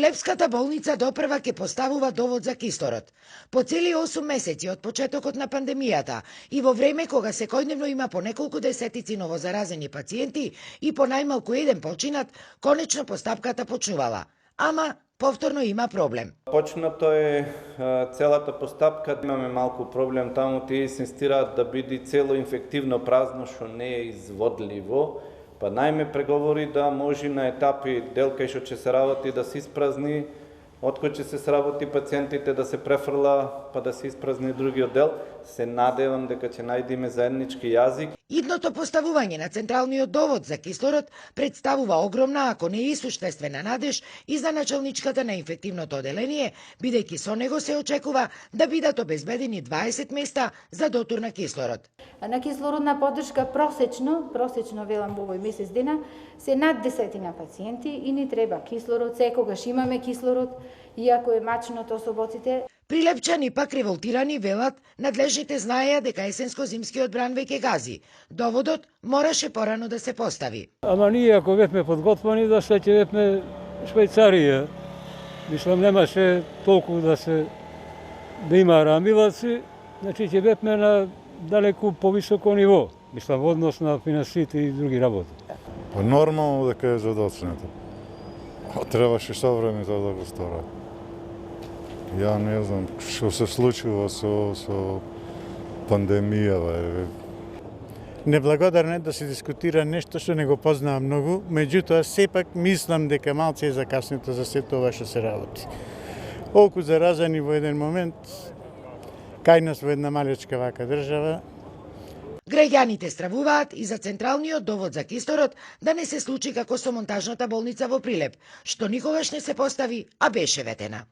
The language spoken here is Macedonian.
Прилепската болница допрва ќе поставува довод за кислород. По цели 8 месеци од почетокот на пандемијата и во време кога секојдневно има по неколку десетици новозаразени пациенти и по најмалку еден починат, конечно постапката почнувала. Ама повторно има проблем. Почнато е целата постапка, имаме малку проблем таму, тие инсистираат да биде цело инфективно празно, што не е изводливо. Па најме преговори да може на етапи дел кај што ќе се работи да се испразни, откој ќе се сработи пациентите да се префрла, па да се испразни другиот дел. Се надевам дека ќе најдеме заеднички јазик. Идното поставување на централниот довод за кислород представува огромна, ако не и суштествена надеж и за началничката на инфективното оделение, бидејќи со него се очекува да бидат обезбедени 20 места за дотур на кислород. На кислородна поддршка просечно велам во овој месец дена, се над 10 пациенти и ни треба кислород, секогаш имаме кислород, иако е мачно тоа соботите. Прилепчани пак револтирани велат, надлежните знаеа дека есенско-зимскиот бран веќе гази. Доводот мораше порано да се постави. Ама ние ако бевме подготвени да се ќе бевме Швајцарија. Мислам немаше толку да има рамилаци, значи ќе бевме на далеку повисоко ниво. Мислам во однос на финансите и други работи. Па нормално дека е задоцнето. Требаше со време тоа да го стора. Ја не знам што се случува со пандемијава. Неблагодарно е да се дискутира нешто што не го познавам многу, меѓутоа сепак мислам дека малце е закаснето за сето ова што се работи. Колку заразени во еден момент, кај нас во една малечка вака држава. Граѓаните стравуваат и за централниот довод за кислород да не се случи како со монтажната болница во Прилеп, што никогаш не се постави, а беше ветена.